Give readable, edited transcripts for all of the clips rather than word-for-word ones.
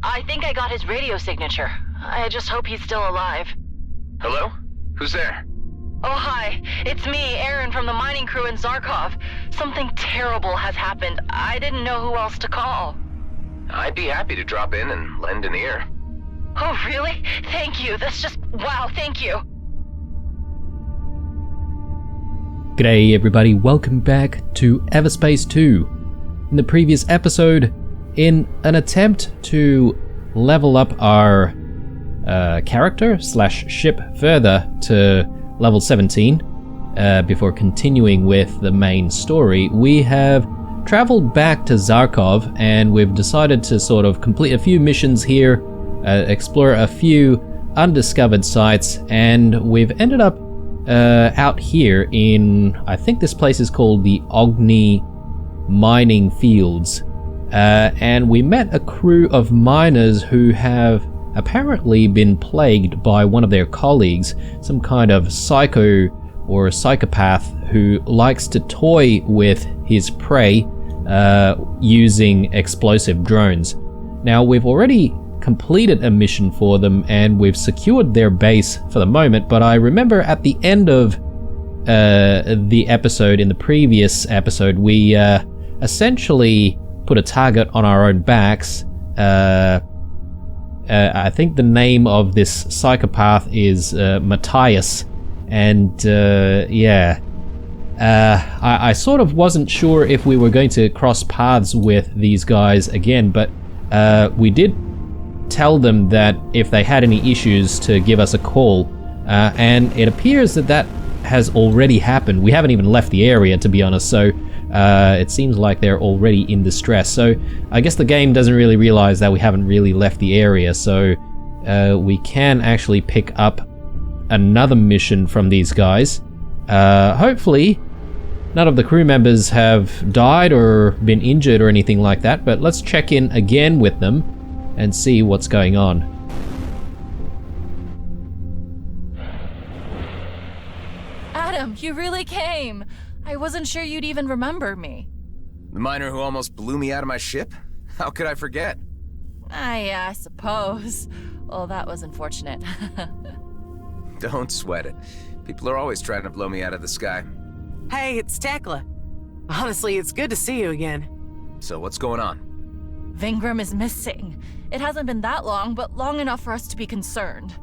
I think I got his radio signature. I just hope he's still alive. Hello? Who's there? Oh, hi. It's me, Aaron from the mining crew in Zarkov. Something terrible has happened. I didn't know who else to call. I'd be happy to drop in and lend an ear. Oh, really? Thank you. That's just... wow, thank you. G'day everybody, welcome back to Everspace 2. In the previous episode, in an attempt to level up our character / ship further to level 17, before continuing with the main story, we have traveled back to Zarkov and we've decided to sort of complete a few missions here, explore a few undiscovered sites, and we've ended up out here in, I think this place is called the Ogni Mining Fields, and we met a crew of miners who have apparently been plagued by one of their colleagues, some kind of psycho or psychopath who likes to toy with his prey using explosive drones. Now, we've already completed a mission for them and we've secured their base for the moment, but I remember at the end of the episode, in the previous episode, we essentially put a target on our own backs. I think the name of this psychopath is Matthias, and I sort of wasn't sure if we were going to cross paths with these guys again, but we did tell them that if they had any issues to give us a call, and it appears that has already happened. We haven't even left the area, to be honest, so it seems like they're already in distress. So I guess the game doesn't really realize that we haven't really left the area, so we can actually pick up another mission from these guys. Hopefully none of the crew members have died or been injured or anything like that, but let's check in again with them and see what's going on. Adam, you really came. I wasn't sure you'd even remember me. The miner who almost blew me out of my ship? How could I forget? I suppose. Well, that was unfortunate. Don't sweat it. People are always trying to blow me out of the sky. Hey, it's Tekla. Honestly, it's good to see you again. So what's going on? Vingram is missing. It hasn't been that long, but long enough for us to be concerned.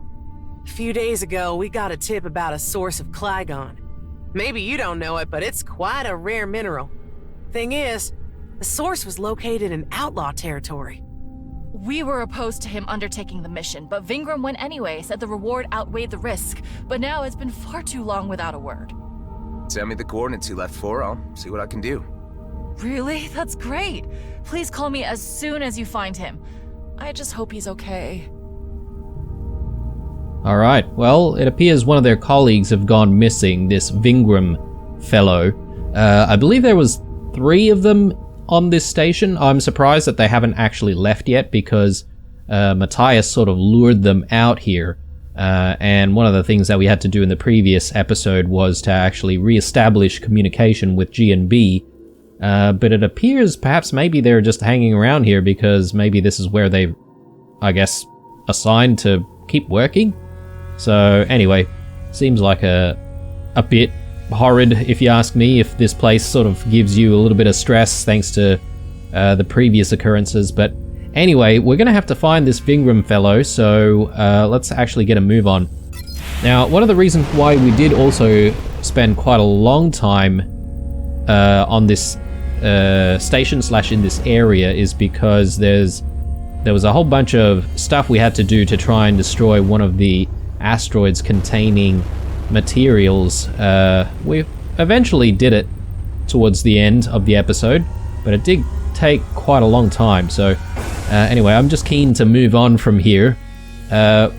A few days ago, we got a tip about a source of Clygon. Maybe you don't know it, but it's quite a rare mineral. Thing is, the source was located in outlaw territory. We were opposed to him undertaking the mission, but Vingram went anyway, said the reward outweighed the risk. But now it's been far too long without a word. Send me the coordinates he left for, I'll see what I can do. Really? That's great. Please call me as soon as you find him. I just hope he's okay. Alright, well, it appears one of their colleagues have gone missing, this Vingram fellow. I believe there was 3 of them on this station. I'm surprised that they haven't actually left yet, because Matthias sort of lured them out here. And one of the things that we had to do in the previous episode was to actually re-establish communication with G&B. But it appears perhaps maybe they're just hanging around here because maybe this is where they, I guess, assigned to keep working. So anyway, seems like a bit horrid, if you ask me, if this place sort of gives you a little bit of stress thanks to the previous occurrences. But anyway, we're going to have to find this Vingram fellow, so let's actually get a move on. Now, one of the reasons why we did also spend quite a long time on this station / in this area is because there was a whole bunch of stuff we had to do to try and destroy one of the asteroids containing materials. We eventually did it towards the end of the episode, but it did take quite a long time. So anyway, I'm just keen to move on from here.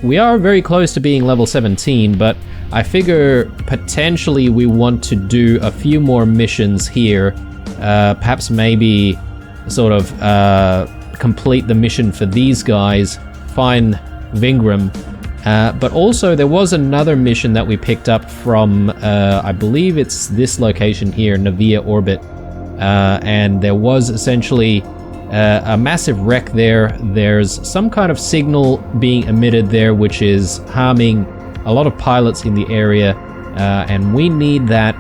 We are very close to being level 17, but I figure potentially we want to do a few more missions here. Perhaps maybe sort of complete the mission for these guys, find Vingram. But also there was another mission that we picked up from, I believe it's this location here, Navia Orbit. And there was essentially a massive wreck there. There's some kind of signal being emitted there, which is harming a lot of pilots in the area, and we need that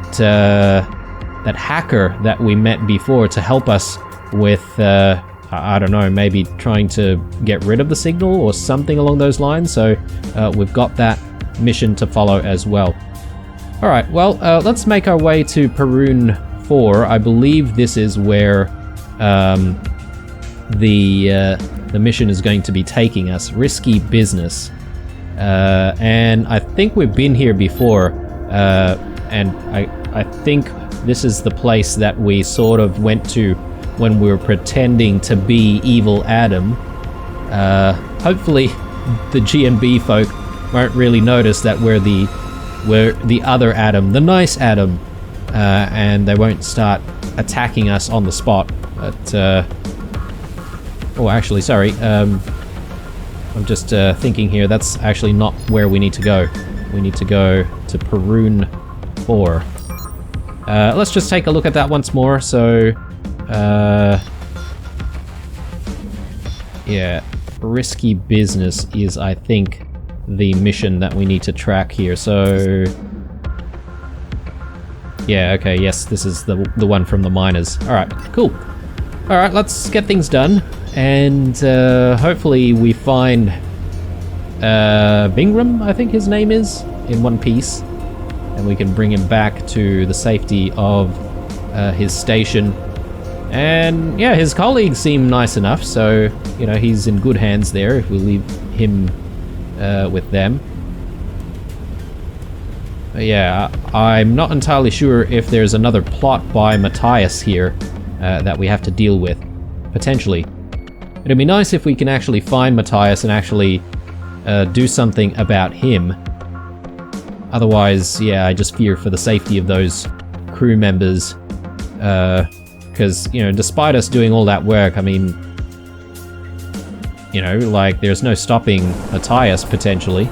that hacker that we met before to help us with, I don't know, maybe trying to get rid of the signal or something along those lines. So we've got that mission to follow as well. All right, well, let's make our way to Perun 4. I believe this is where the mission is going to be taking us. Risky business. And I think we've been here before, and I think this is the place that we sort of went to when we were pretending to be evil Adam. Hopefully the GNB folk won't really notice that we're the other Adam, the nice Adam, and they won't start attacking us on the spot. But oh, actually, sorry. I'm just thinking here, that's actually not where we need to go. We need to go to Perun 4. Let's just take a look at that once more. So, yeah, risky business is, I think, the mission that we need to track here. So, yeah, okay, yes, this is the one from the miners. All right, cool. All right, let's get things done. And hopefully we find Vingram, I think his name is, in one piece, and we can bring him back to the safety of his station. And yeah, his colleagues seem nice enough, so you know he's in good hands there if we leave him with them. But yeah, I'm not entirely sure if there's another plot by Matthias here that we have to deal with, potentially. It'd be nice if we can actually find Matthias and actually do something about him. Otherwise, yeah, I just fear for the safety of those crew members. Because, you know, despite us doing all that work, I mean, you know, like, there's no stopping Matthias, potentially.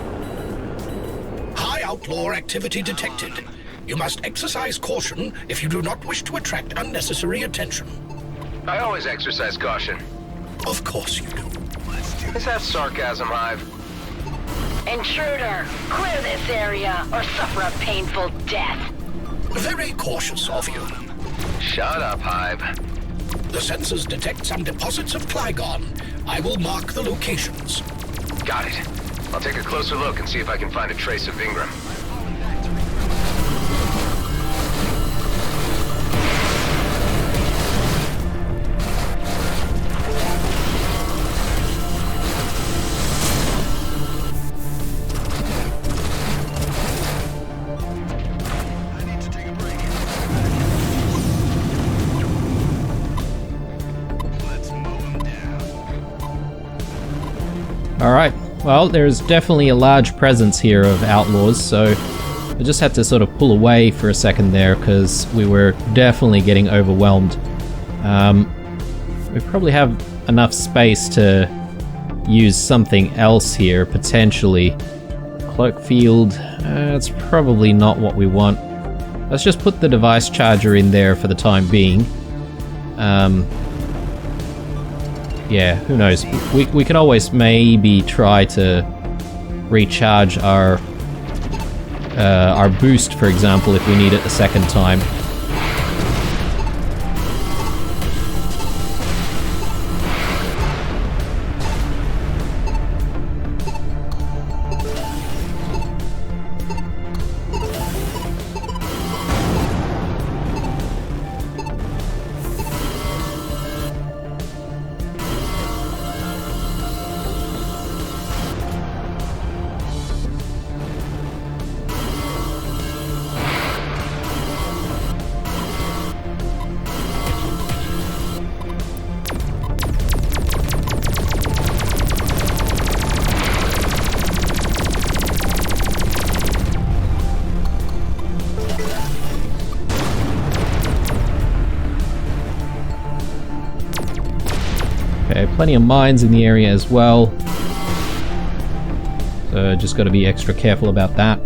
High outlaw activity detected. You must exercise caution if you do not wish to attract unnecessary attention. I always exercise caution. Of course you do. Is that sarcasm, Hive? Intruder, clear this area or suffer a painful death. Very cautious of you. Shut up, Hive. The sensors detect some deposits of Clygon. I will mark the locations. Got it. I'll take a closer look and see if I can find a trace of Vingram. Alright, well, there's definitely a large presence here of outlaws, so I just had to sort of pull away for a second there because we were definitely getting overwhelmed. We probably have enough space to use something else here, potentially. Cloak field, it's probably not what we want. Let's just put the device charger in there for the time being. Yeah, who knows? We could always maybe try to recharge our boost, for example, if we need it a second time. Okay, plenty of mines in the area as well. So just got to be extra careful about that.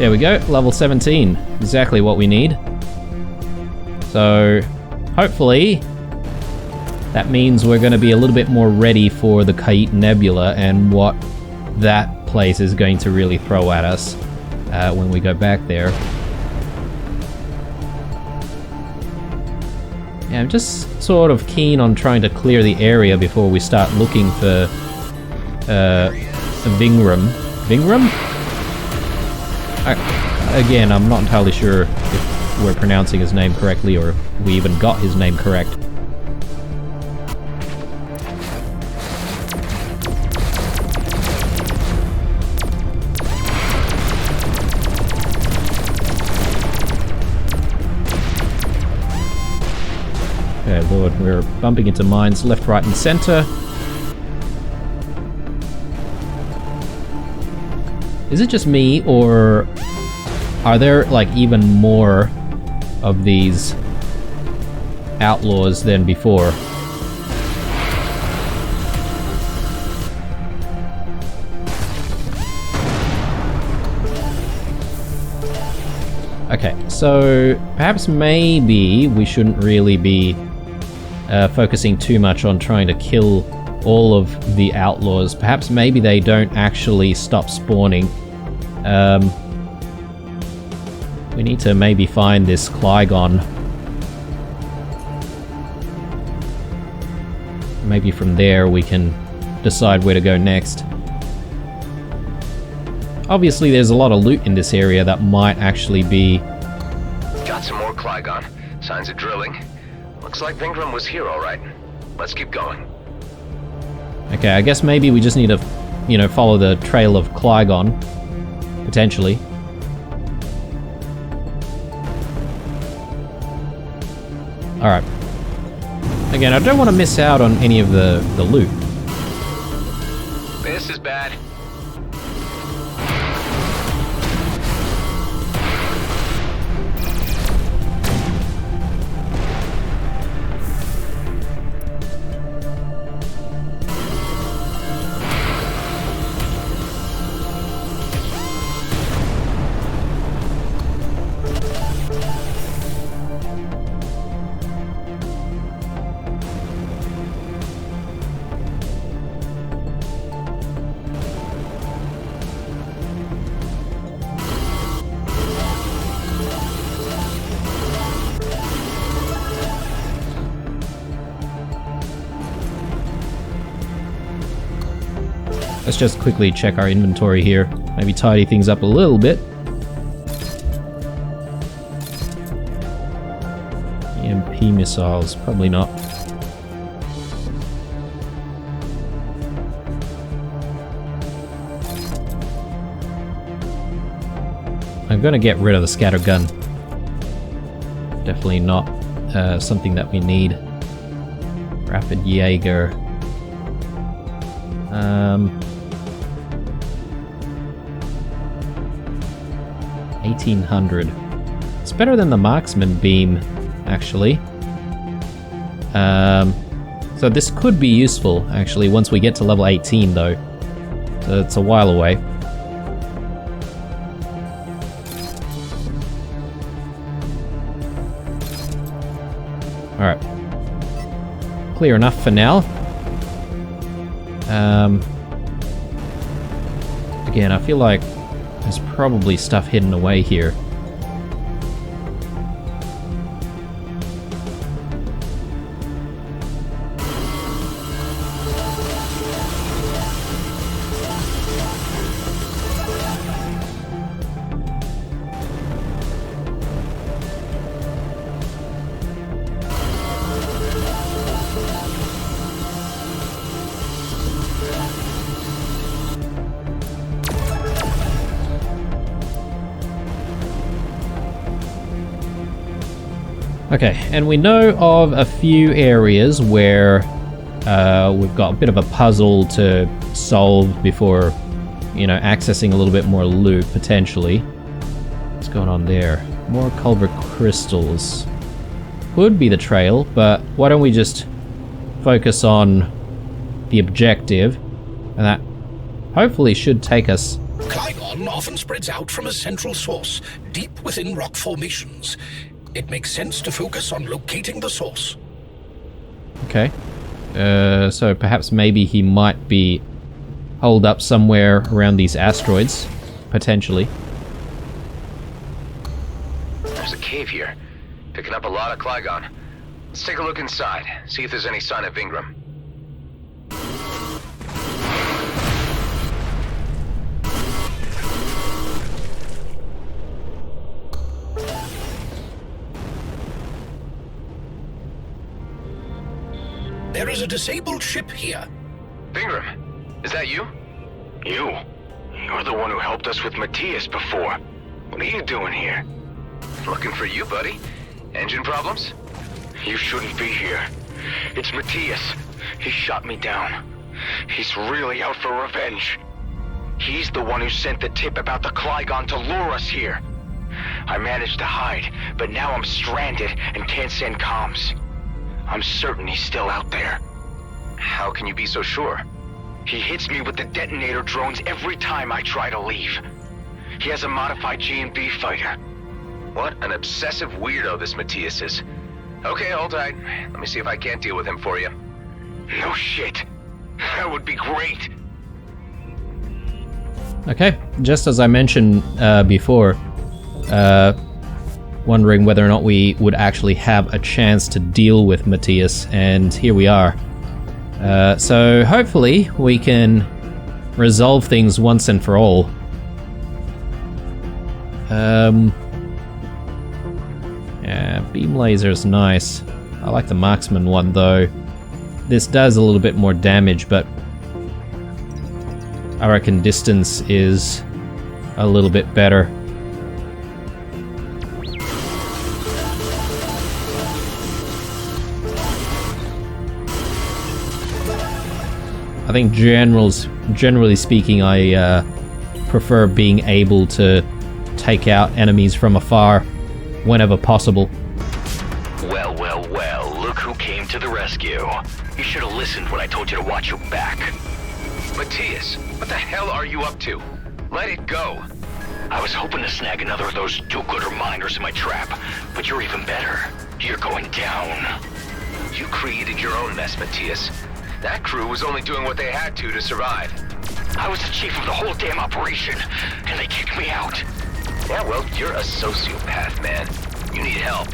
There we go, level 17. Exactly what we need. So, hopefully, that means we're going to be a little bit more ready for the Kait Nebula and what that place is going to really throw at us when we go back there. Yeah, I'm just sort of keen on trying to clear the area before we start looking for Vingram. Vingram? Again, I'm not entirely sure if we're pronouncing his name correctly or if we even got his name correct. Okay, Lord, we're bumping into mines left, right, and center. Is it just me, or are there, like, even more of these outlaws than before? Okay, so perhaps maybe we shouldn't really be focusing too much on trying to kill all of the outlaws. Perhaps maybe they don't actually stop spawning. We need to maybe find this Clygon. Maybe from there we can decide where to go next. Obviously there's a lot of loot in this area that might actually be... Got some more Clygon. Signs of drilling. Looks like Vingram was here alright. Let's keep going. Okay, I guess maybe we just need to, you know, follow the trail of Clygon. Potentially. Alright. Again, I don't want to miss out on any of the loot. This is bad. Let's just quickly check our inventory here. Maybe tidy things up a little bit. EMP missiles, probably not. I'm gonna get rid of the scatter gun. Definitely not something that we need. Rapid Jaeger. 1800. It's better than the marksman beam, actually. So this could be useful, actually, once we get to level 18, though. So it's a while away. Alright. Clear enough for now. Again, I feel like there's probably stuff hidden away here. Okay, and we know of a few areas where we've got a bit of a puzzle to solve before, you know, accessing a little bit more loot, potentially. What's going on there? More culvert crystals. Could be the trail, but why don't we just focus on the objective, and that hopefully should take us Clygon often spreads out from a central source, deep within rock formations. It makes sense to focus on locating the source. Okay. So perhaps maybe he might be holed up somewhere around these asteroids, potentially. There's a cave here, picking up a lot of Clygon. Let's take a look inside, see if there's any sign of Ingram. There is a disabled ship here. Ingram, is that you? You're the one who helped us with Matthias before. What are you doing here? Looking for you, buddy. Engine problems? You shouldn't be here. It's Matthias. He shot me down. He's really out for revenge. He's the one who sent the tip about the Clygon to lure us here. I managed to hide, but now I'm stranded and can't send comms. I'm certain he's still out there. How can you be so sure? He hits me with the detonator drones every time I try to leave. He has a modified G&B fighter. What an obsessive weirdo this Matthias is. Okay, hold tight. Let me see if I can't deal with him for you. No shit. That would be great. Okay, just as I mentioned before, wondering whether or not we would actually have a chance to deal with Matthias, and here we are. So hopefully we can resolve things once and for all. Yeah, beam laser's nice. I like the marksman one though. This does a little bit more damage, but I reckon distance is a little bit better. I think generally speaking, I prefer being able to take out enemies from afar whenever possible. Well, look who came to the rescue. You should have listened when I told you to watch your back. Matthias, what the hell are you up to? Let it go. I was hoping to snag another of those do-gooder miners in my trap, but you're even better. You're going down. You created your own mess, Matthias. That crew was only doing what they had to survive. I was the chief of the whole damn operation, and they kicked me out. Yeah, well, you're a sociopath, man. You need help.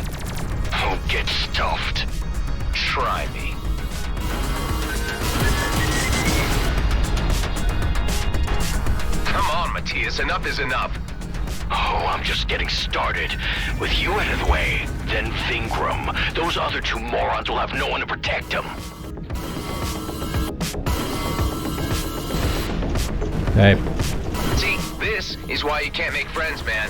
Oh, get stuffed. Try me. Come on, Matthias, enough is enough. Oh, I'm just getting started. With you out of the way, then Vingram. Those other two morons will have no one to protect them. Okay. See, this is why you can't make friends, man.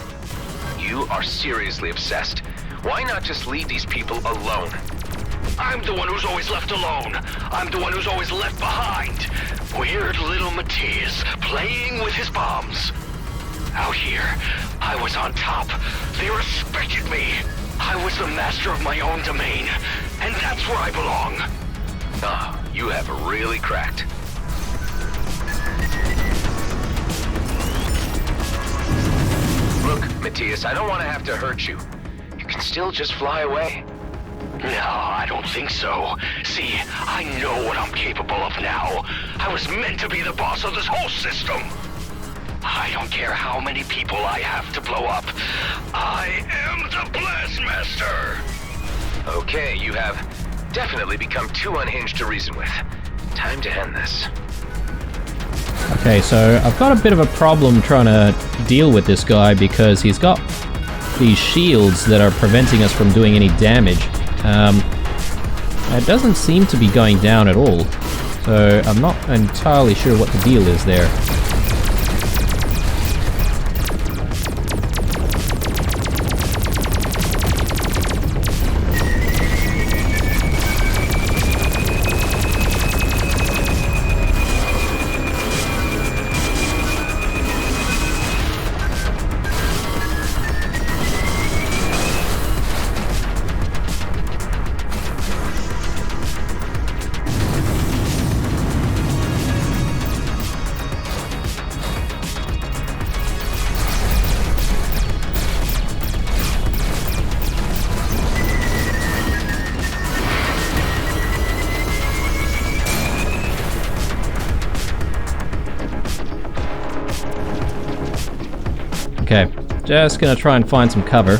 You are seriously obsessed. Why not just leave these people alone? I'm the one who's always left alone. I'm the one who's always left behind. Weird little Matthias playing with his bombs. Out here, I was on top. They respected me. I was the master of my own domain, and that's where I belong. Ah, you have really cracked. Look, Matthias, I don't want to have to hurt you. You can still just fly away. No, I don't think so. See, I know what I'm capable of now. I was meant to be the boss of this whole system. I don't care how many people I have to blow up. I am the Blast Master! Okay, you have definitely become too unhinged to reason with. Time to end this. Okay, so I've got a bit of a problem trying to deal with this guy because he's got these shields that are preventing us from doing any damage. It doesn't seem to be going down at all, so I'm not entirely sure what the deal is there. Okay, just gonna try and find some cover.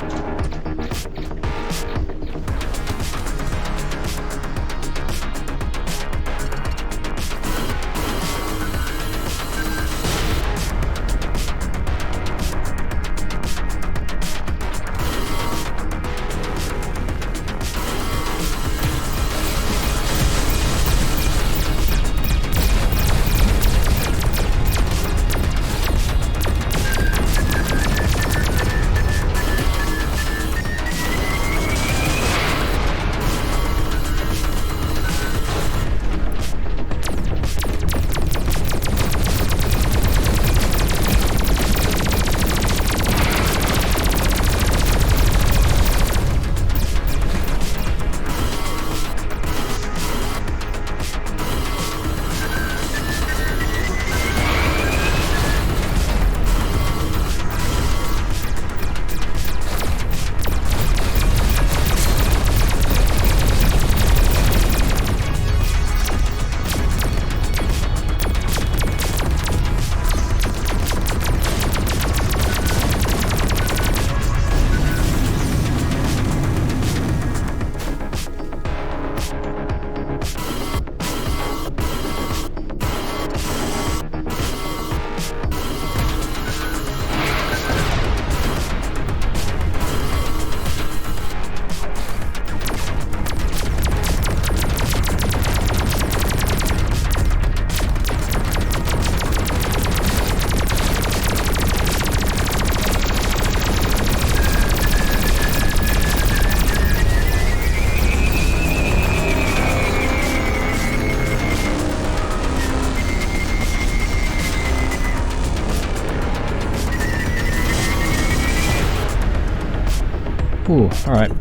Ooh, alright.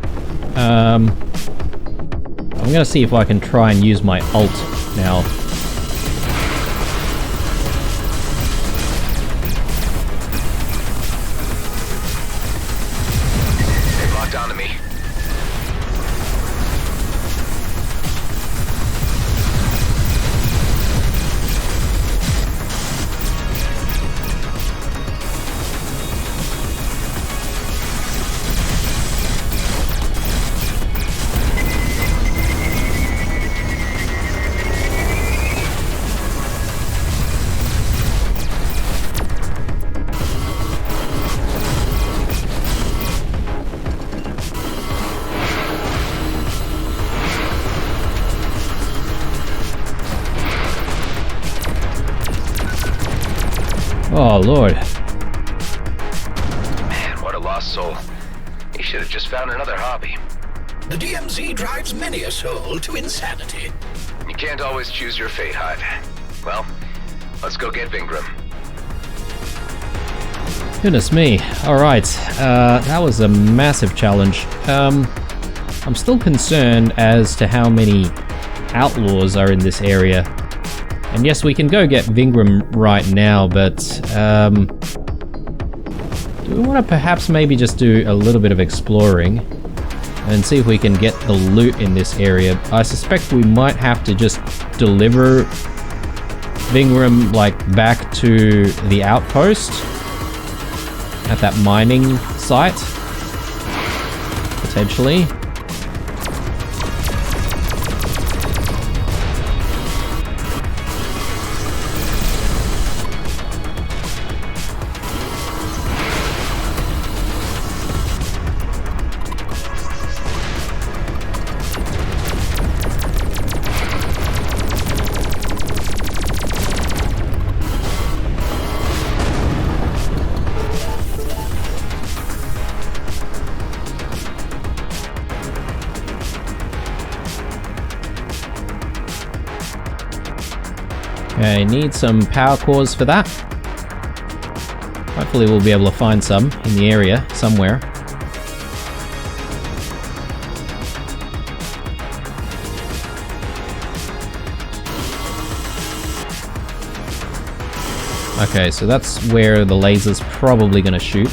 I'm gonna see if I can try and use my ult now. They locked onto me. Oh, Lord. Man, what a lost soul. He should have just found another hobby. The DMZ drives many a soul to insanity. You can't always choose your fate, Hive. Well, let's go get Vingram. Goodness me. Alright, that was a massive challenge. I'm still concerned as to how many outlaws are in this area. And yes, we can go get Vingram right now, but do we want to perhaps maybe just do a little bit of exploring and see if we can get the loot in this area? I suspect we might have to just deliver Vingram, like, back to the outpost at that mining site, potentially. Okay, need some power cores for that. Hopefully we'll be able to find some in the area somewhere. Okay, so that's where the laser's probably going to shoot.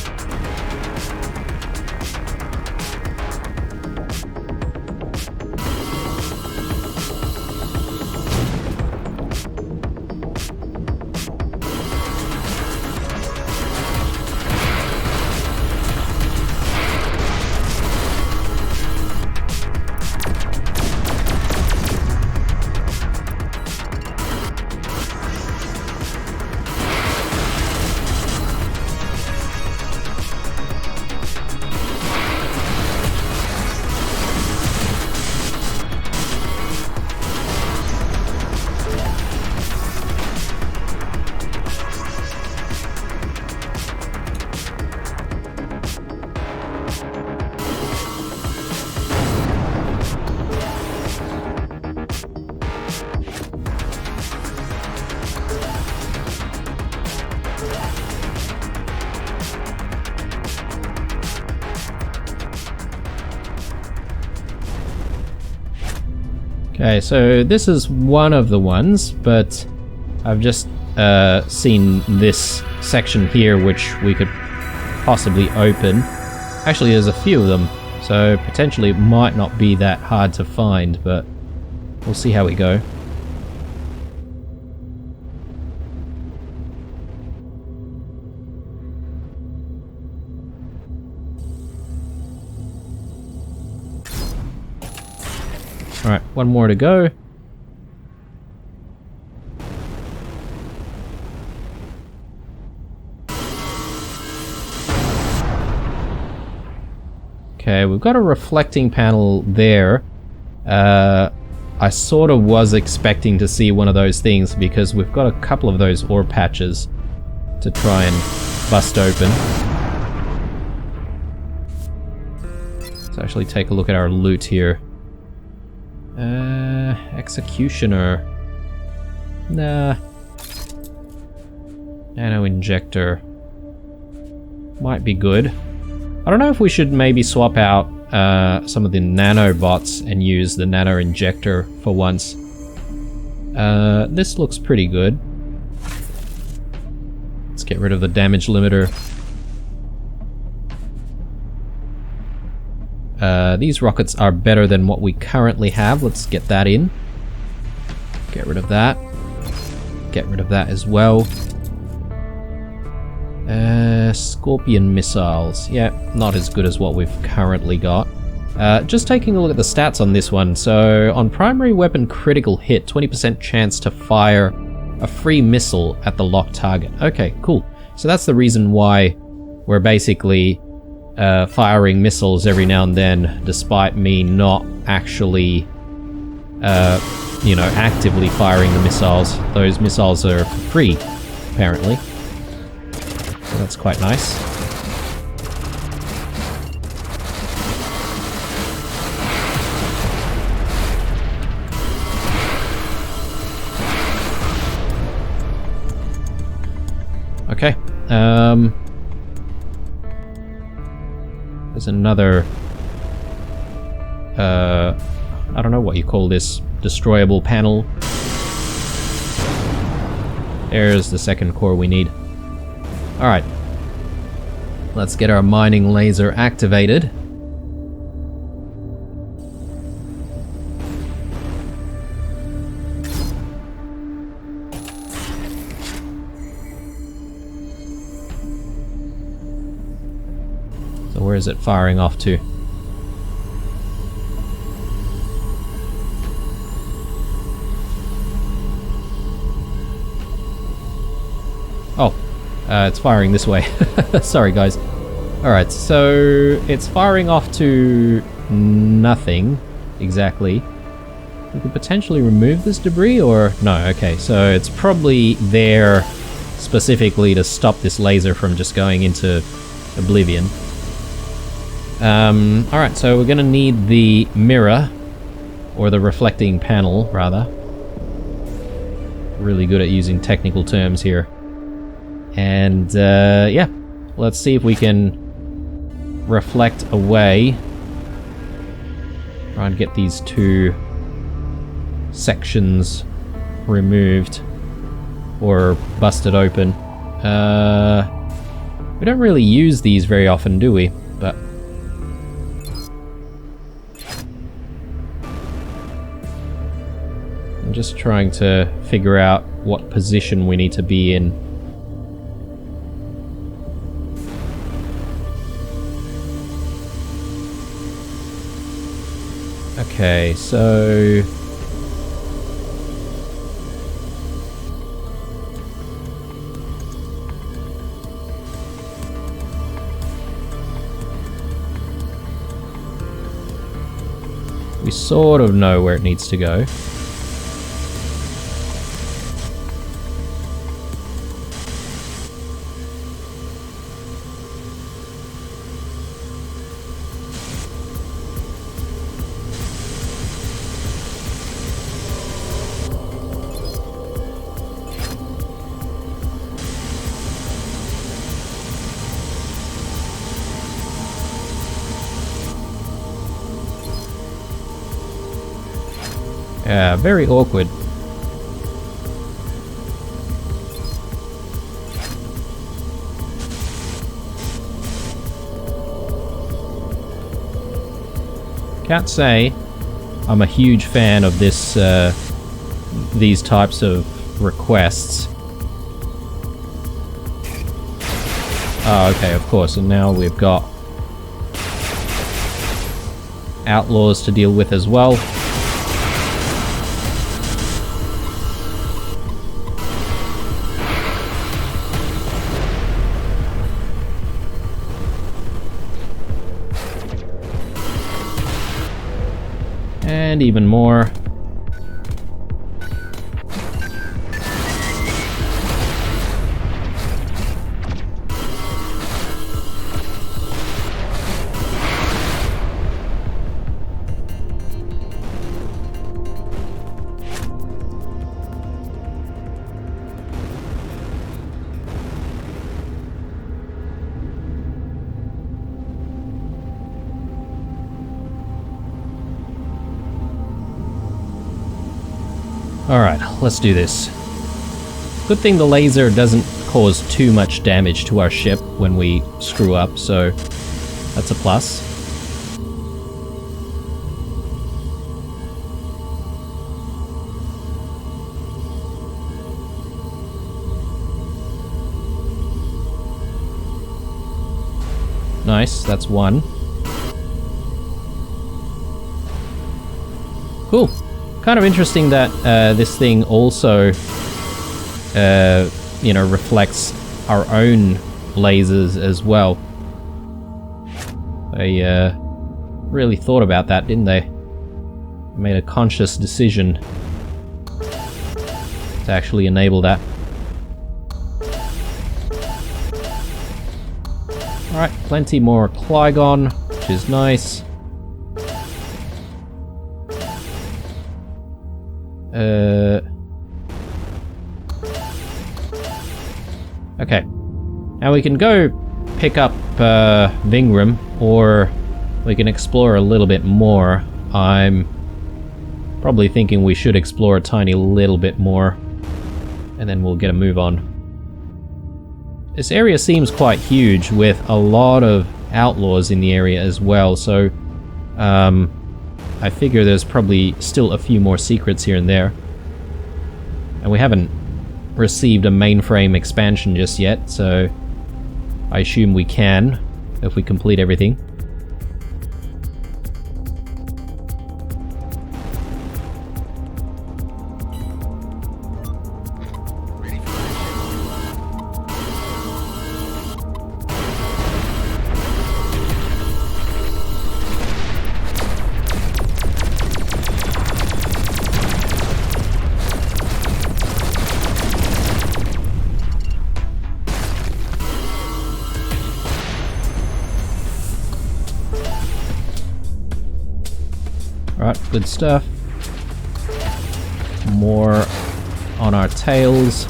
Okay, so this is one of the ones, but I've just seen this section here which we could possibly open. Actually, there's a few of them, so potentially it might not be that hard to find, but we'll see how we go. Alright, one more to go. Okay, we've got a reflecting panel there. I sort of was expecting to see one of those things because we've got a couple of those ore patches to try and bust open. Let's actually take a look at our loot here. Executioner. Nah. Nano injector. Might be good. I don't know if we should maybe swap out some of the nanobots and use the nano injector for once. This looks pretty good. Let's get rid of the damage limiter. These rockets are better than what we currently have. Let's get that in. Get rid of that. Get rid of that as well. Scorpion missiles. Yeah, not as good as what we've currently got. Just taking a look at the stats on this one. So, on primary weapon critical hit, 20% chance to fire a free missile at the locked target. Okay, cool. So that's the reason why we're basically firing missiles every now and then, despite me not actually, you know, actively firing the missiles. Those missiles are free, apparently. So that's quite nice. Okay. There's another, I don't know what you call this, destroyable panel. There's the second core we need. Alright. Let's get our mining laser activated. So where is it firing off to? Oh, it's firing this way. Sorry, guys. Alright, so it's firing off to nothing exactly. We could potentially remove this debris, or no? Okay, so it's probably there specifically to stop this laser from just going into oblivion. Alright, so we're gonna need the mirror, or the reflecting panel, rather. Really good at using technical terms here. And, yeah, let's see if we can reflect away. Try and get these two sections removed, or busted open. We don't really use these very often, do we? But I'm just trying to figure out what position we need to be in. Okay, so we sort of know where it needs to go. Yeah, very awkward. Can't say I'm a huge fan of this, these types of requests. Oh, okay, of course, and now we've got outlaws to deal with as well. And even more. Alright, let's do this. Good thing the laser doesn't cause too much damage to our ship when we screw up, so that's a plus. Nice, that's one. Cool. Kind of interesting that this thing also, you know, reflects our own lasers as well. They really thought about that, didn't they? Made a conscious decision to actually enable that. Alright, plenty more Clygon, which is nice. Okay. Now we can go pick up Vingram, or we can explore a little bit more. I'm probably thinking we should explore a tiny little bit more, and then we'll get a move on. This area seems quite huge, with a lot of outlaws in the area as well, so I figure there's probably still a few more secrets here and there. And we haven't received a mainframe expansion just yet, so I assume we can if we complete everything. Right, good stuff. More on our tails.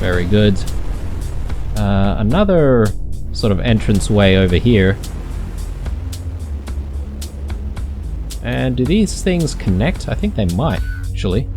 Very good. Another sort of entranceway over here. And do these things connect? I think they might, actually.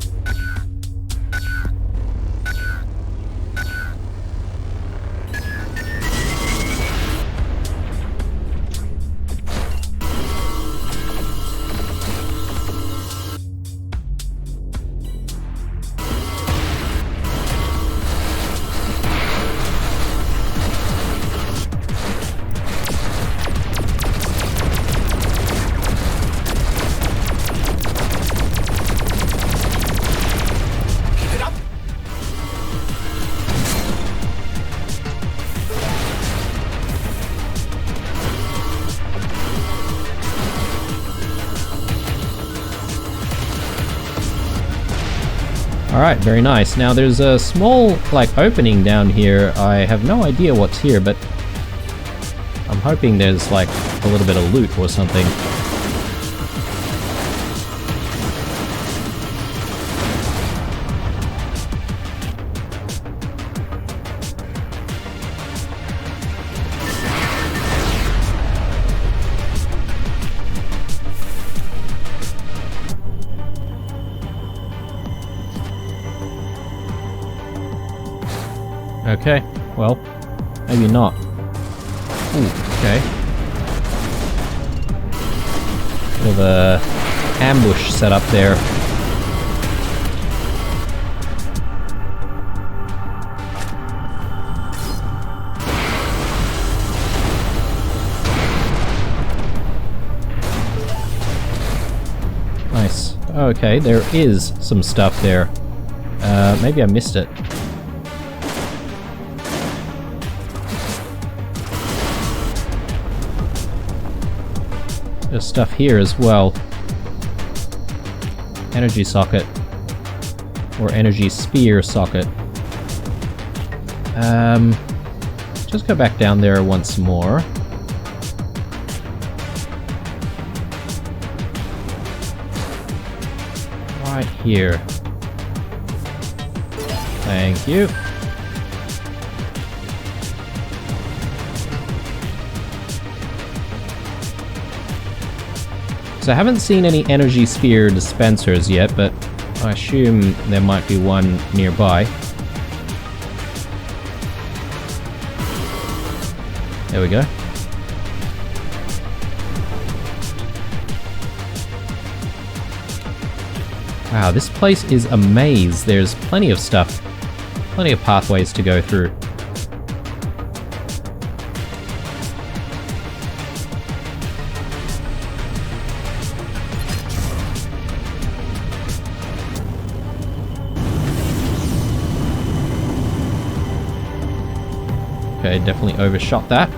Alright, very nice. Now there's a small, like, opening down here. I have no idea what's here, but I'm hoping there's, like, a little bit of loot or something. Okay, well, maybe not. Ooh, okay. Bit of a ambush set up there. Nice. Okay, there is some stuff there. Maybe I missed it. There's stuff here as well. Energy socket. Or energy sphere socket. Just go back down there once more. Right here. Thank you. So I haven't seen any energy sphere dispensers yet, but I assume there might be one nearby. There we go. Wow, this place is a maze. There's plenty of stuff. Plenty of pathways to go through. Okay, definitely overshot that.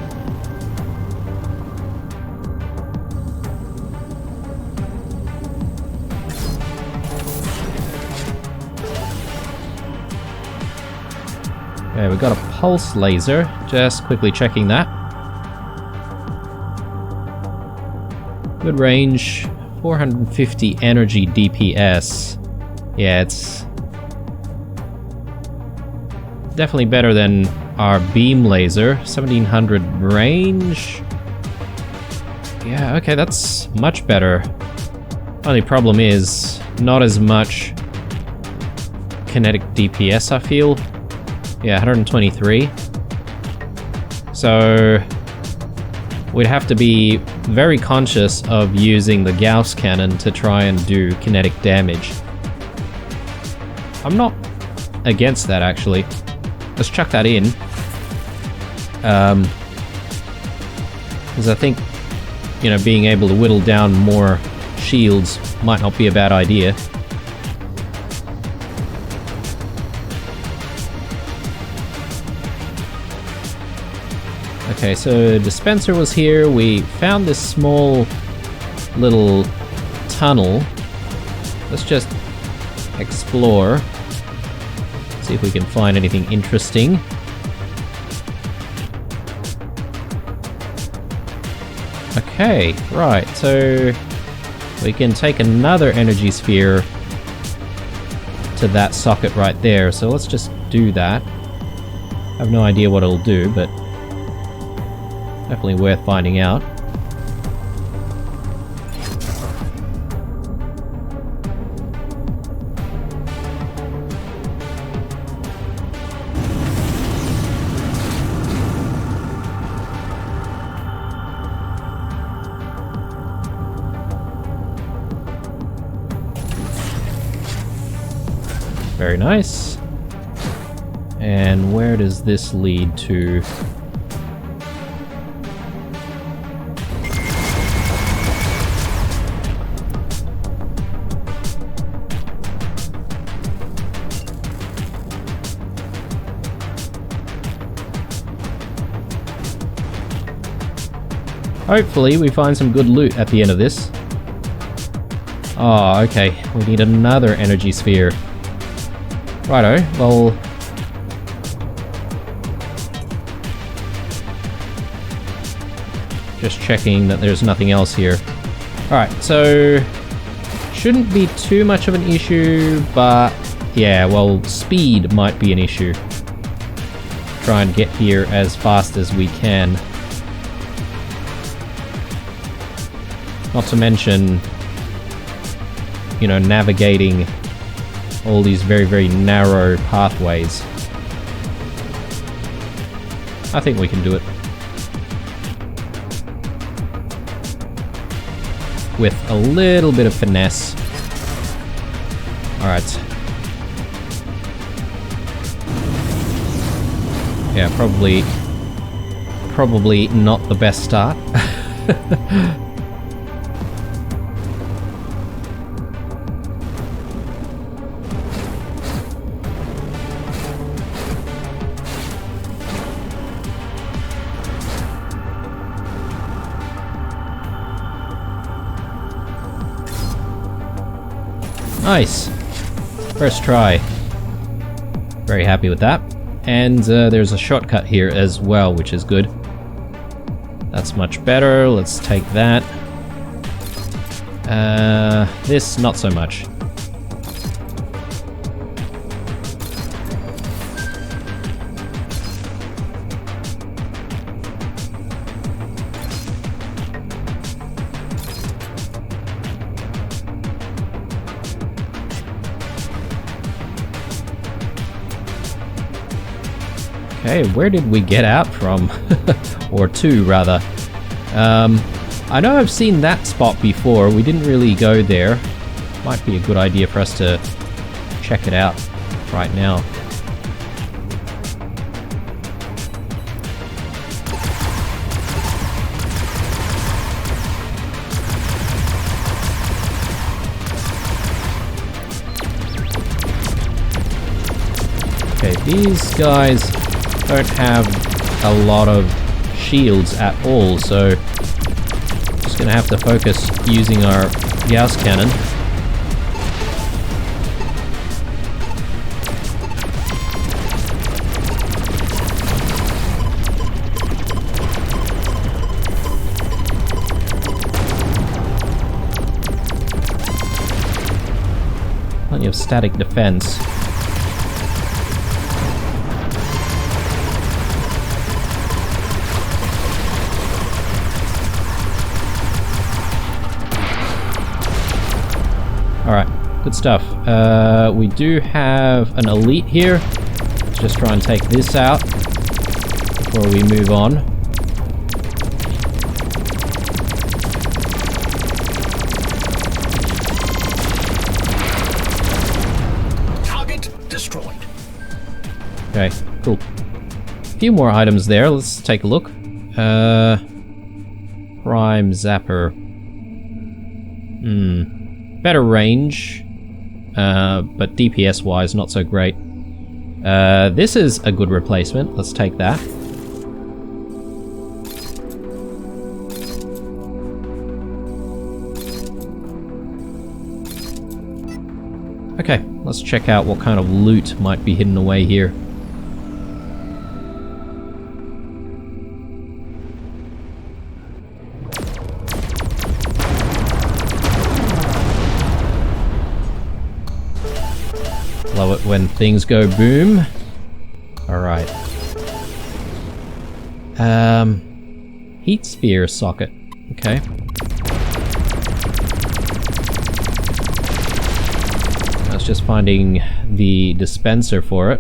Okay, we've got a pulse laser. Just quickly checking that. Good range. 450 energy DPS. Yeah, it's definitely better than our beam laser. 1700 range. Yeah, okay, that's much better. Only problem is not as much kinetic DPS, I feel. Yeah, 123. So we'd have to be very conscious of using the Gauss cannon to try and do kinetic damage. I'm not against that, actually. Let's chuck that in. Because I think, you know, being able to whittle down more shields might not be a bad idea. Okay, so dispenser was here. We found this small little tunnel. Let's just explore. See if we can find anything interesting. Okay, right, so we can take another energy sphere to that socket right there. So let's just do that. I have no idea what it'll do, but definitely worth finding out. Very nice. And where does this lead to? Hopefully we find some good loot at the end of this. Oh, okay. We need another energy sphere. Righto, well... just checking that there's nothing else here. Alright, so... shouldn't be too much of an issue, but... yeah, well, speed might be an issue. Try and get here as fast as we can. Not to mention... you know, navigating all these very, very narrow pathways. I think we can do it. With a little bit of finesse. Alright. Yeah, probably not the best start. Nice. First try. Very happy with that. And there's a shortcut here as well, which is good. That's much better. Let's take that. This, not so much. Okay, where did we get out from? Or to, rather. I know I've seen that spot before. We didn't really go there. Might be a good idea for us to check it out right now. Okay, these guys don't have a lot of shields at all, so just gonna have to focus using our Gauss cannon. Plenty of static defense. Alright, good stuff. We do have an elite here. Let's just try and take this out before we move on. Target destroyed. Okay, cool. A few more items there. Let's take a look. Prime Zapper. Better range, but DPS wise not so great. This is a good replacement. Let's take that. Okay, let's check out what kind of loot might be hidden away here. Love it when things go boom. Alright. Heat sphere socket. Okay. I was just finding the dispenser for it.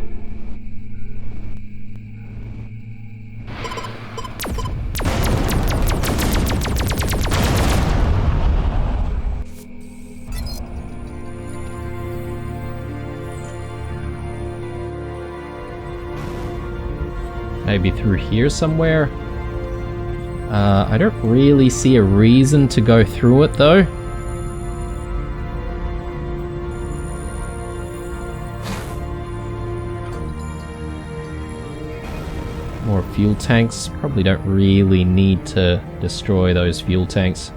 Maybe through here somewhere. I don't really see a reason to go through it though. More fuel tanks. Probably don't really need to destroy those fuel tanks.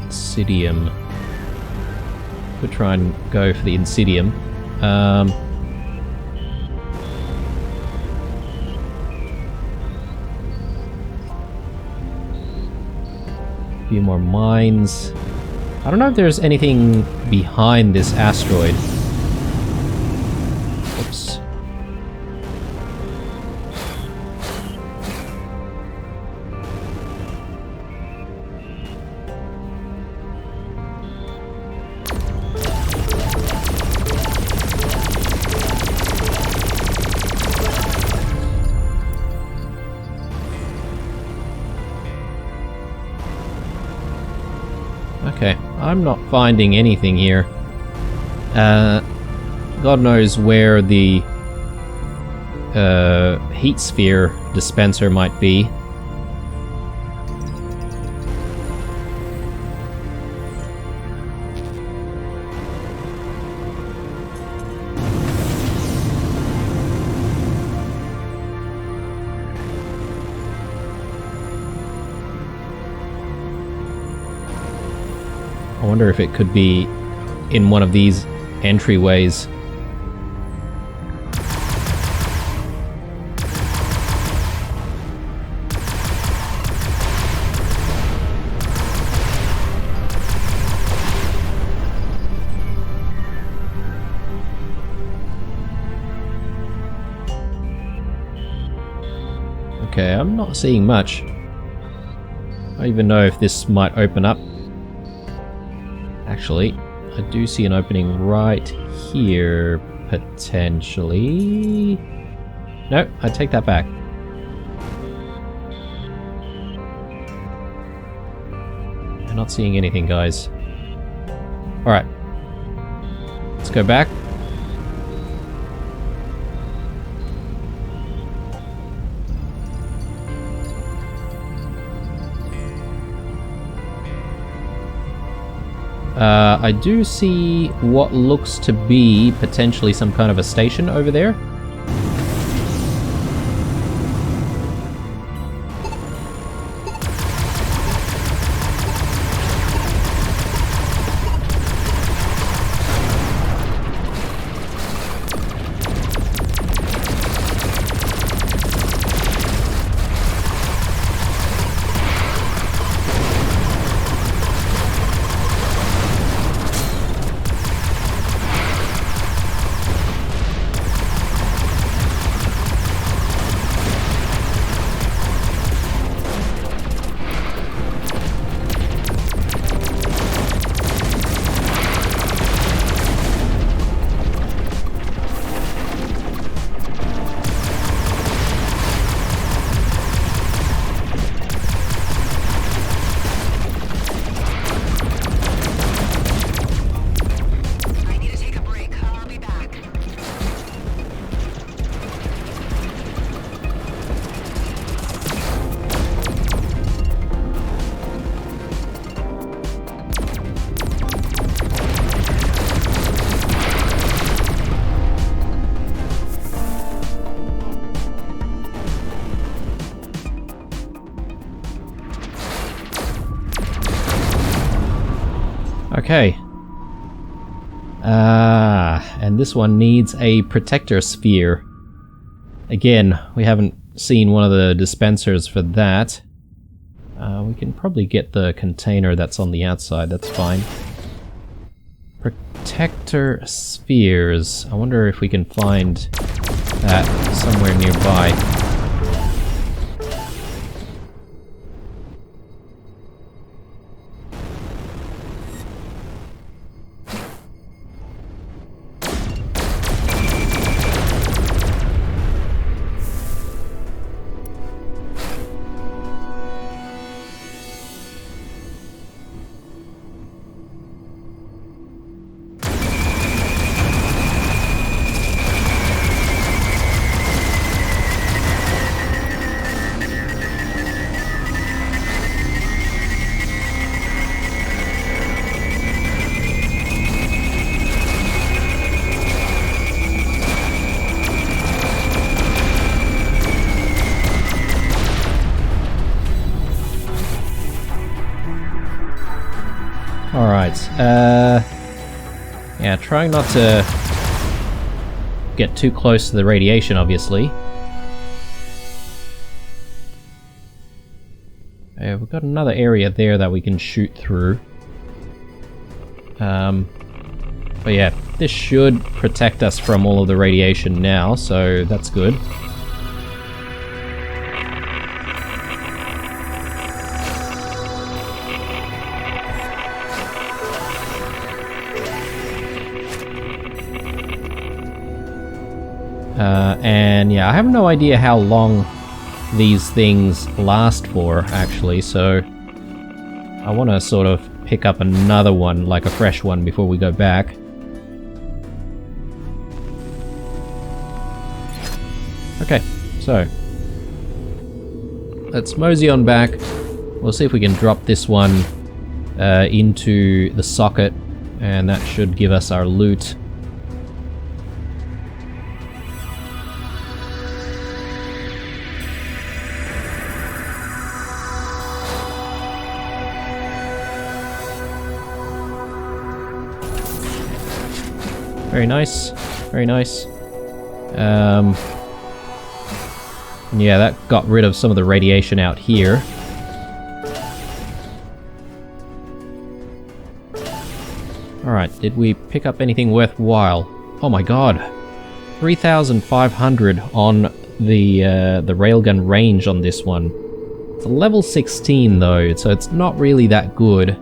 Insidium. Could try and go for the Insidium. A few more mines. I don't know if there's anything behind this asteroid. Oops. Okay, I'm not finding anything here. God knows where the heat sphere dispenser might be. I wonder if it could be in one of these entryways. Okay, I'm not seeing much. I don't even know if this might open up. Actually, I do see an opening right here, potentially. No, I take that back. I'm not seeing anything, guys. Alright. Let's go back. I do see what looks to be potentially some kind of a station over there. Okay. And this one needs a protector sphere. Again, we haven't seen one of the dispensers for that. We can probably get the container that's on the outside, that's fine. Protector spheres. I wonder if we can find that somewhere nearby. Alright, yeah, trying not to get too close to the radiation, obviously. We've got another area there that we can shoot through. But yeah, this should protect us from all of the radiation now, so that's good. And yeah, I have no idea how long these things last for, actually, so I want to sort of pick up another one, like a fresh one, before we go back. Okay, so let's mosey on back. We'll see if we can drop this one into the socket, and that should give us our loot. Very nice, very nice. Yeah, that got rid of some of the radiation out here. Alright, did we pick up anything worthwhile? Oh my god. 3,500 on the railgun range on this one. It's a level 16 though, so it's not really that good.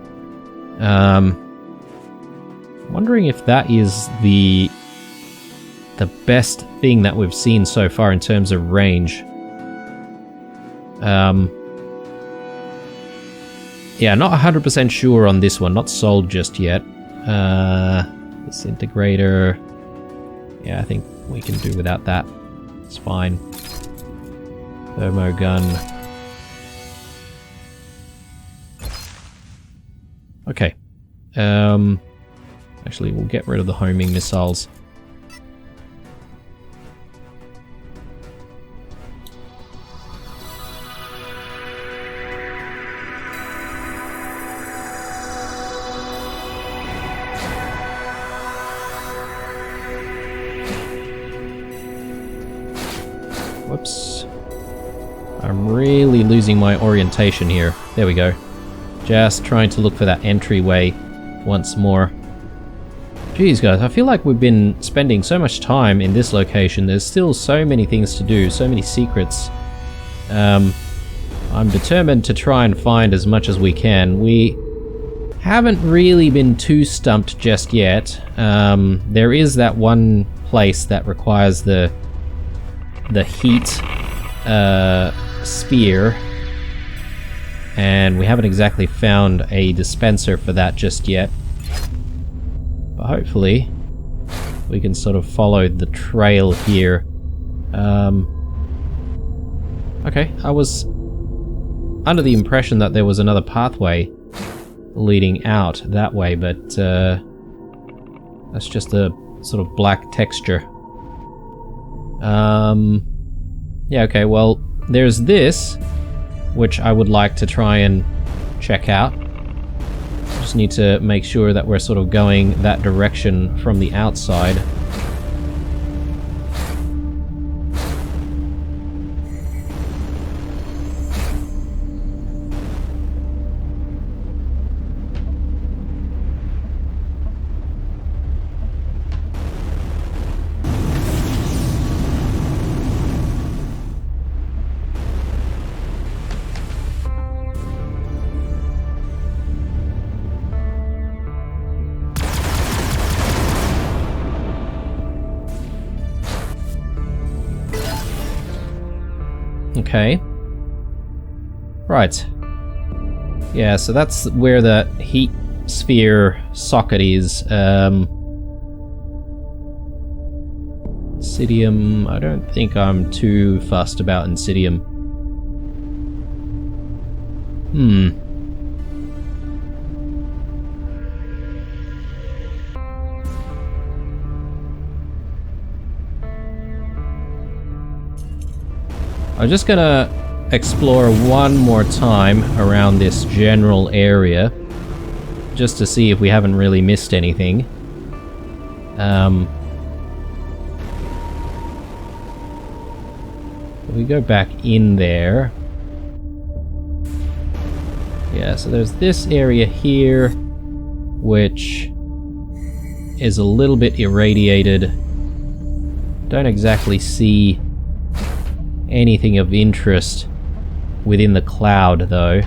Wondering if that is the best thing that we've seen so far in terms of range. Yeah, not 100% sure on this one, not sold just yet. Disintegrator. Yeah, I think we can do without that. It's fine. Thermo gun. Okay. Actually, we'll get rid of the homing missiles. Whoops. I'm really losing my orientation here. There we go. Just trying to look for that entryway once more. Jeez guys, I feel like we've been spending so much time in this location. There's still so many things to do, so many secrets. I'm determined to try and find as much as we can. We haven't really been too stumped just yet. There is that one place that requires the heat spear, and we haven't exactly found a dispenser for that just yet. But hopefully we can sort of follow the trail here. Okay, I was under the impression that there was another pathway leading out that way, but that's just a sort of black texture. Yeah, okay, well, there's this, which I would like to try and check out. Just need to make sure that we're sort of going that direction from the outside. Okay. Right. Yeah, so that's where the heat sphere socket is. Insidium, I don't think I'm too fussed about Insidium. I'm just gonna explore one more time around this general area, just to see if we haven't really missed anything. If we go back in there... Yeah, so there's this area here, which is a little bit irradiated. Don't exactly see anything of interest within the cloud, though.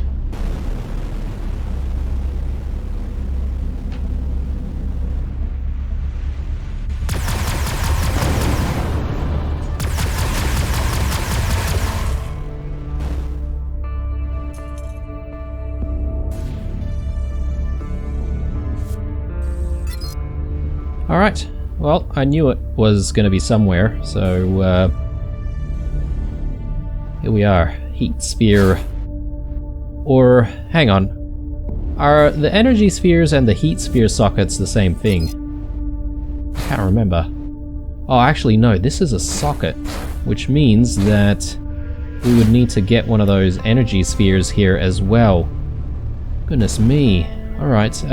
Alright, well, I knew it was going to be somewhere, so here we are. Heat sphere. Or, hang on. Are the energy spheres and the heat sphere sockets the same thing? I can't remember. Oh, actually, no, this is a socket, which means that we would need to get one of those energy spheres here as well. Goodness me. Alright,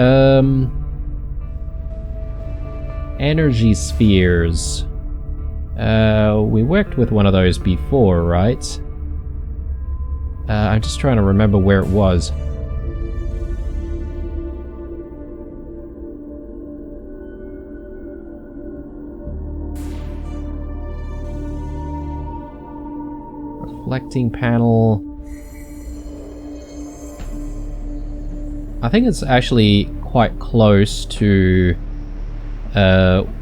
energy spheres. We worked with one of those before, right? I'm just trying to remember where it was. Reflecting panel. I think it's actually quite close to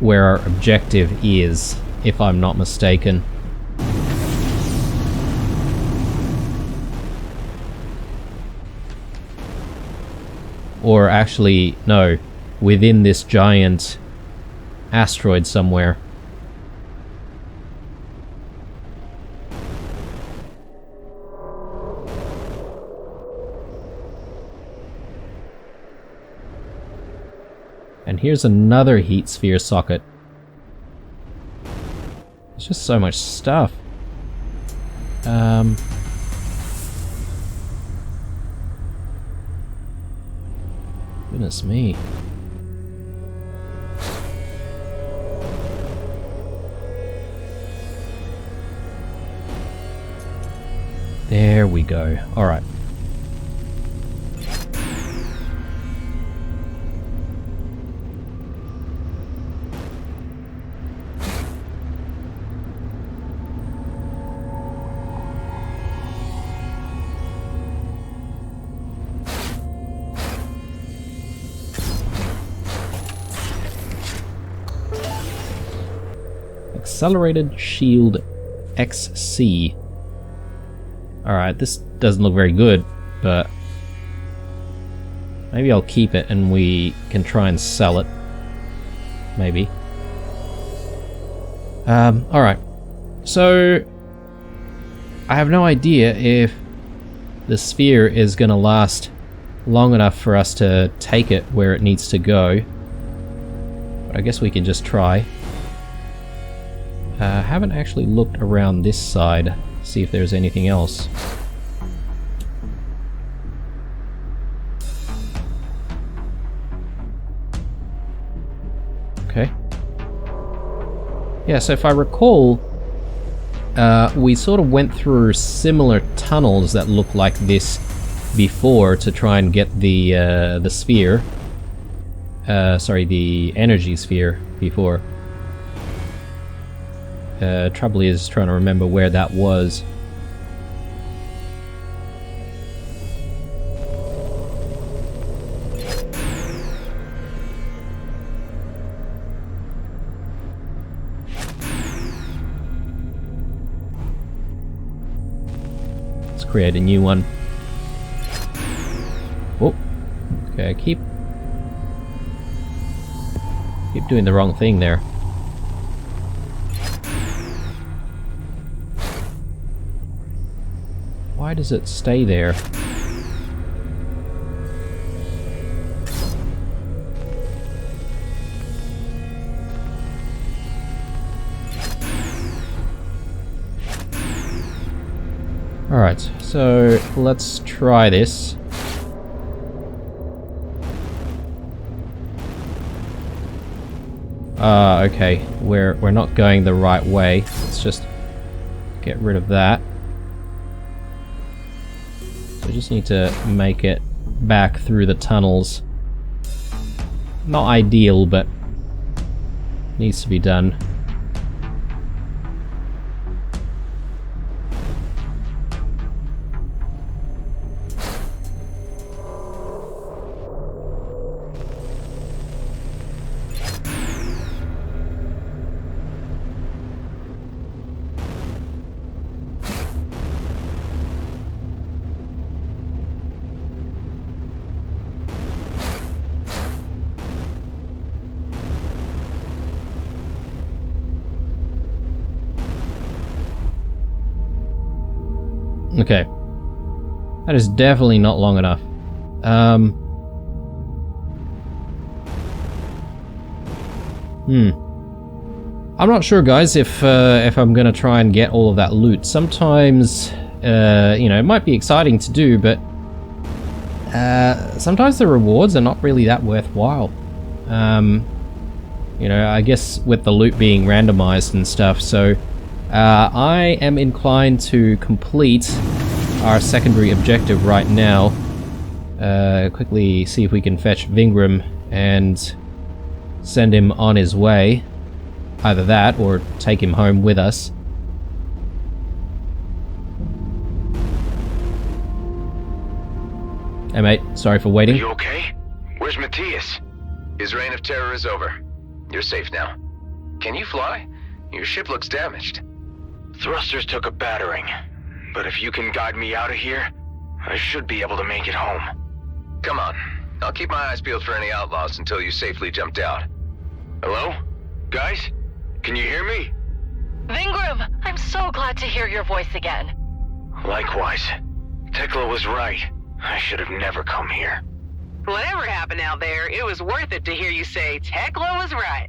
where our objective is, if I'm not mistaken. Or actually, no, within this giant asteroid somewhere. And here's another heat sphere socket. There's just so much stuff. Goodness me. There we go. All right. Accelerated Shield XC. Alright, this doesn't look very good, but maybe I'll keep it and we can try and sell it. Maybe. Alright. So, I have no idea if the sphere is going to last long enough for us to take it where it needs to go. But I guess we can just try. Haven't actually looked around this side, see if there's anything else. Okay. Yeah, so if I recall, we sort of went through similar tunnels that look like this before to try and get the sphere. Sorry, the energy sphere before. Trouble is trying to remember where that was. Let's create a new one. Oh, okay, keep doing the wrong thing there. Why does it stay there? Alright, so let's try this. Okay, we're not going the right way. Let's just get rid of that. We just need to make it back through the tunnels. Not ideal, but needs to be done. Okay. That is definitely not long enough. I'm not sure, guys, if I'm gonna try and get all of that loot. Sometimes, you know, it might be exciting to do, but sometimes the rewards are not really that worthwhile. You know, I guess with the loot being randomized and stuff, so I am inclined to complete our secondary objective right now. Quickly see if we can fetch Vingram and send him on his way. Either that, or take him home with us. Hey mate, sorry for waiting. You okay? Where's Matthias? His reign of terror is over. You're safe now. Can you fly? Your ship looks damaged. Thrusters took a battering, but if you can guide me out of here, I should be able to make it home. Come on. I'll keep my eyes peeled for any outlaws until you safely jumped out. Hello? Guys? Can you hear me? Vingram, I'm so glad to hear your voice again. Likewise. Tekla was right. I should have never come here. Whatever happened out there, it was worth it to hear you say Tekla was right.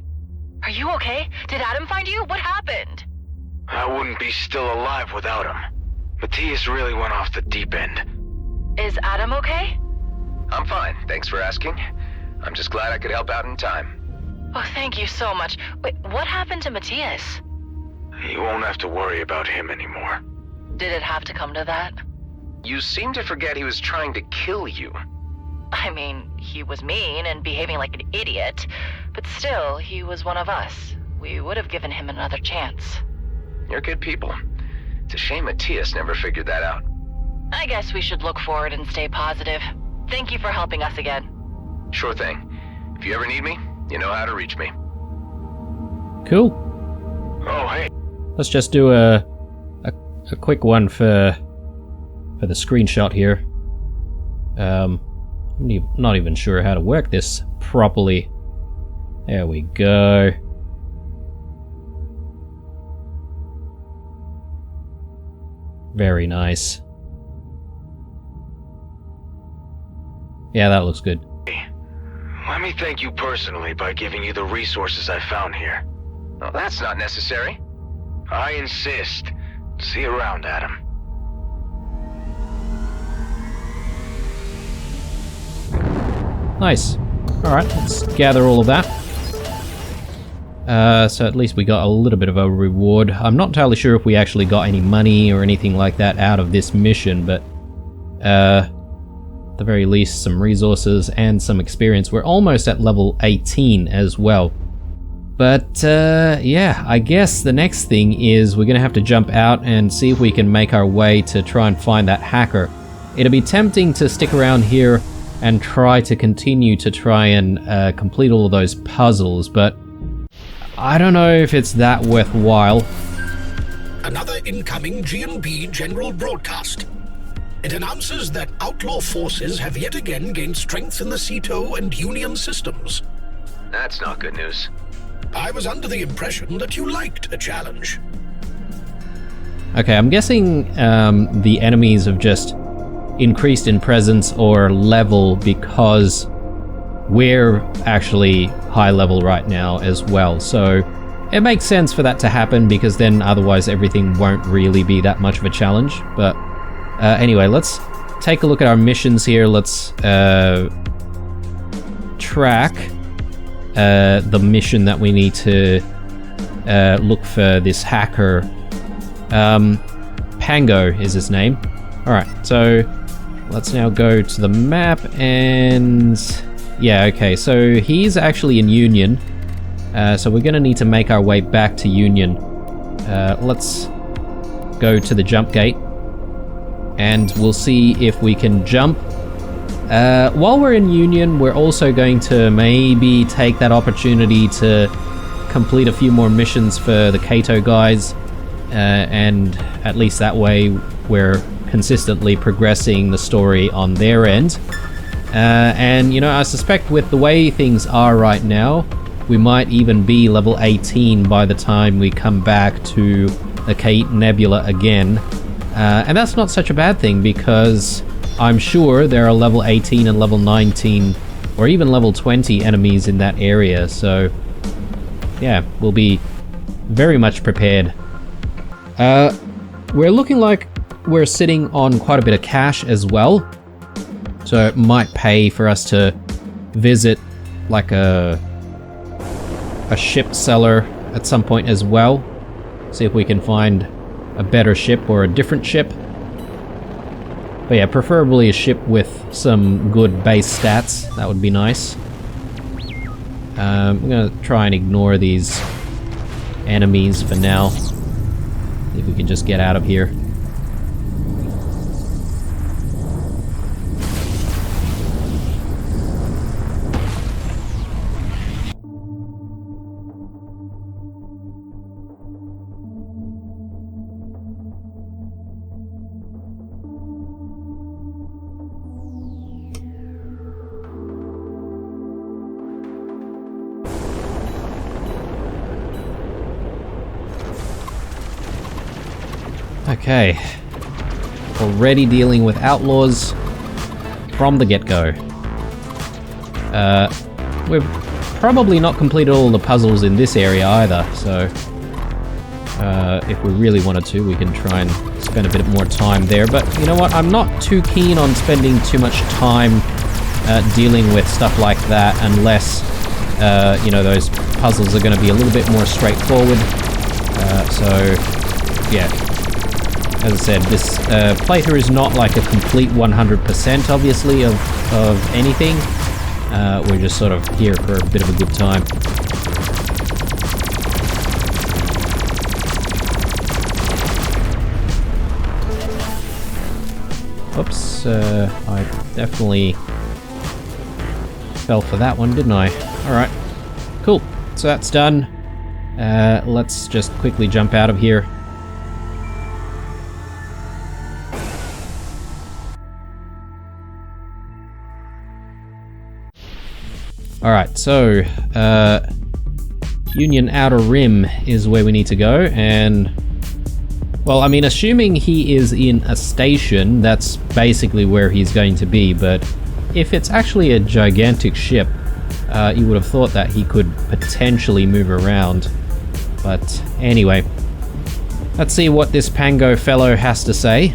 Are you okay? Did Adam find you? What happened? I wouldn't be still alive without him. Matthias really went off the deep end. Is Adam okay? I'm fine, thanks for asking. I'm just glad I could help out in time. Oh, thank you so much. Wait, what happened to Matthias? You won't have to worry about him anymore. Did it have to come to that? You seem to forget he was trying to kill you. I mean, he was mean and behaving like an idiot, but still, he was one of us. We would have given him another chance. You're good people. It's a shame Matthias never figured that out. I guess we should look forward and stay positive. Thank you for helping us again. Sure thing. If you ever need me, you know how to reach me. Cool. Oh, hey. Let's just do a quick one for the screenshot here. I'm not even sure how to work this properly. There we go. Very nice. Yeah, that looks good. Let me thank you personally by giving you the resources I found here. Well, that's not necessary. I insist. See you around, Adam. Nice. Alright, let's gather all of that. So at least we got a little bit of a reward. I'm not entirely sure if we actually got any money or anything like that out of this mission, but at the very least some resources and some experience. We're almost at level 18 as well. But yeah, I guess the next thing is we're gonna have to jump out and see if we can make our way to try and find that hacker. It'll be tempting to stick around here and try to continue to try and complete all of those puzzles, but I don't know if it's that worthwhile. Another incoming G&B general broadcast. It announces that outlaw forces have yet again gained strength in the Ceto and Union systems. That's not good news. I was under the impression that you liked a challenge. Okay, I'm guessing the enemies have just increased in presence or level because we're actually high level right now as well. So it makes sense for that to happen because then otherwise everything won't really be that much of a challenge. But anyway, let's take a look at our missions here. Let's track the mission that we need to look for this hacker. Pango is his name. Alright, so let's now go to the map and yeah, okay, so he's actually in Union. So we're gonna need to make our way back to Union. Let's go to the jump gate and we'll see if we can jump. While we're in Union, we're also going to maybe take that opportunity to complete a few more missions for the Cato guys, and at least that way we're consistently progressing the story on their end. And you know, I suspect with the way things are right now, we might even be level 18 by the time we come back to the Kate Nebula again. And that's not such a bad thing, because I'm sure there are level 18 and level 19 or even level 20 enemies in that area, so yeah, we'll be very much prepared. We're looking like we're sitting on quite a bit of cash as well, so it might pay for us to visit like a ship seller at some point as well. See if we can find a better ship or a different ship. But yeah, preferably a ship with some good base stats. That would be nice. I'm gonna try and ignore these enemies for now. See if we can just get out of here. Okay, already dealing with outlaws from the get-go. We've probably not completed all the puzzles in this area either, so if we really wanted to, we can try and spend a bit more time there. But you know what, I'm not too keen on spending too much time dealing with stuff like that unless, you know, those puzzles are going to be a little bit more straightforward. So, yeah. As I said, this playthrough is not like a complete 100% obviously of anything. We're just sort of here for a bit of a good time. Oops, I definitely fell for that one, didn't I? Alright, cool. So that's done. Let's just quickly jump out of here. Alright, so, Union Outer Rim is where we need to go, and, well, I mean, assuming he is in a station, that's basically where he's going to be, but if it's actually a gigantic ship, you would have thought that he could potentially move around. But anyway, let's see what this Pango fellow has to say.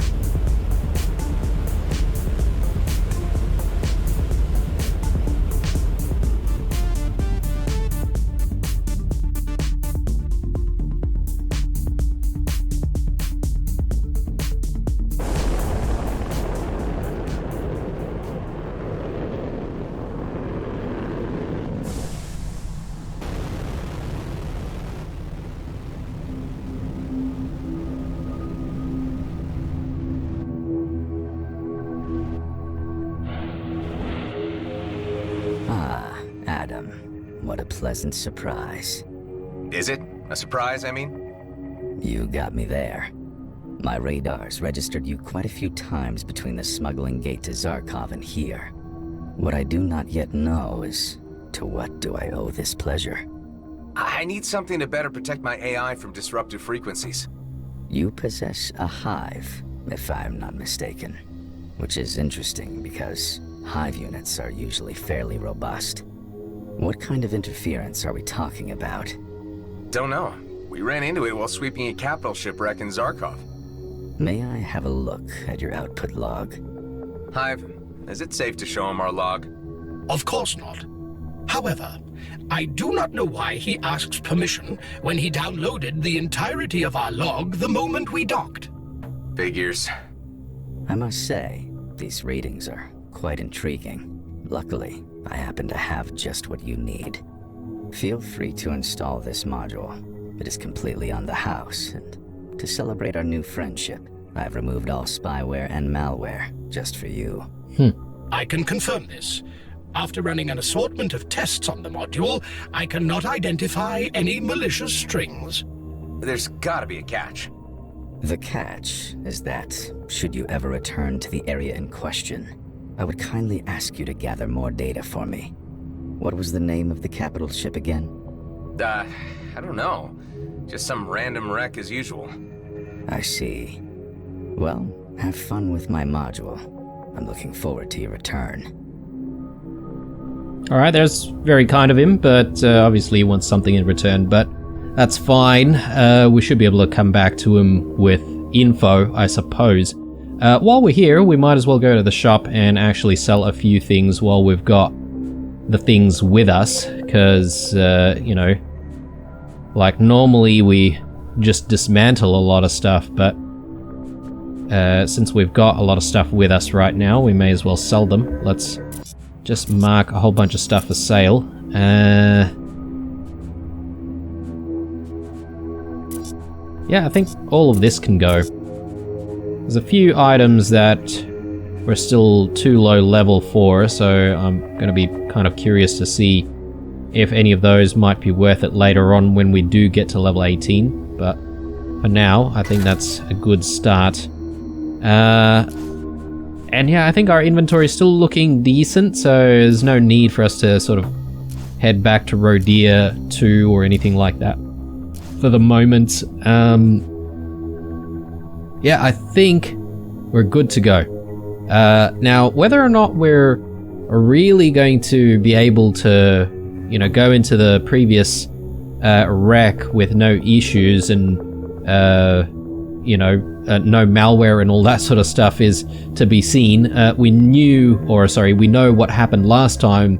Adam, what a pleasant surprise. Is it? A surprise, I mean? You got me there. My radars registered you quite a few times between the smuggling gate to Zarkov and here. What I do not yet know is, to what do I owe this pleasure? I need something to better protect my AI from disruptive frequencies. You possess a hive, if I'm not mistaken. Which is interesting because hive units are usually fairly robust. What kind of interference are we talking about? Don't know. We ran into it while sweeping a capital shipwreck in Zarkov. May I have a look at your output log? Hive, is it safe to show him our log? Of course not. However, I do not know why he asks permission when he downloaded the entirety of our log the moment we docked. Figures. I must say, these readings are quite intriguing. Luckily, I happen to have just what you need. Feel free to install this module. It is completely on the house, and to celebrate our new friendship, I've removed all spyware and malware just for you. I can confirm this. After running an assortment of tests on the module, I cannot identify any malicious strings. There's gotta be a catch. The catch is that, should you ever return to the area in question, I would kindly ask you to gather more data for me. What was the name of the capital ship again? I don't know. Just some random wreck as usual. I see. Well, have fun with my module. I'm looking forward to your return. Alright, that's very kind of him, but obviously he wants something in return, but that's fine. We should be able to come back to him with info, I suppose. While we're here, we might as well go to the shop and actually sell a few things while we've got the things with us, because, you know, like normally we just dismantle a lot of stuff, but since we've got a lot of stuff with us right now, we may as well sell them. Let's just mark a whole bunch of stuff for sale. Yeah, I think all of this can go. There's a few items that we're still too low level for, so I'm going to be kind of curious to see if any of those might be worth it later on when we do get to level 18. But for now, I think that's a good start. And yeah, I think our inventory is still looking decent, so there's no need for us to sort of head back to Rodia 2 or anything like that for the moment. Yeah, I think we're good to go. Now, whether or not we're really going to be able to, you know, go into the previous wreck with no issues and, you know, no malware and all that sort of stuff is to be seen. We know what happened last time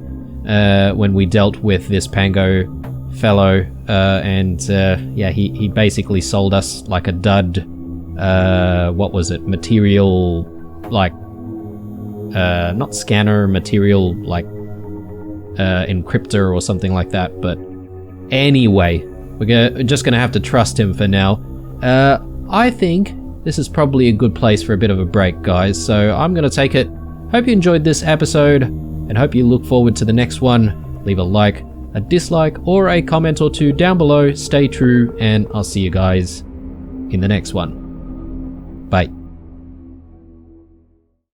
when we dealt with this Pango fellow, and yeah, he basically sold us like a dud, what was it, material, like, not scanner, material, like, encryptor or something like that. But anyway, we're just gonna have to trust him for now. I think this is probably a good place for a bit of a break, guys, so I'm gonna take it. Hope you enjoyed this episode, and hope you look forward to the next one. Leave a like, a dislike, or a comment or two down below. Stay true, and I'll see you guys in the next one. Bye.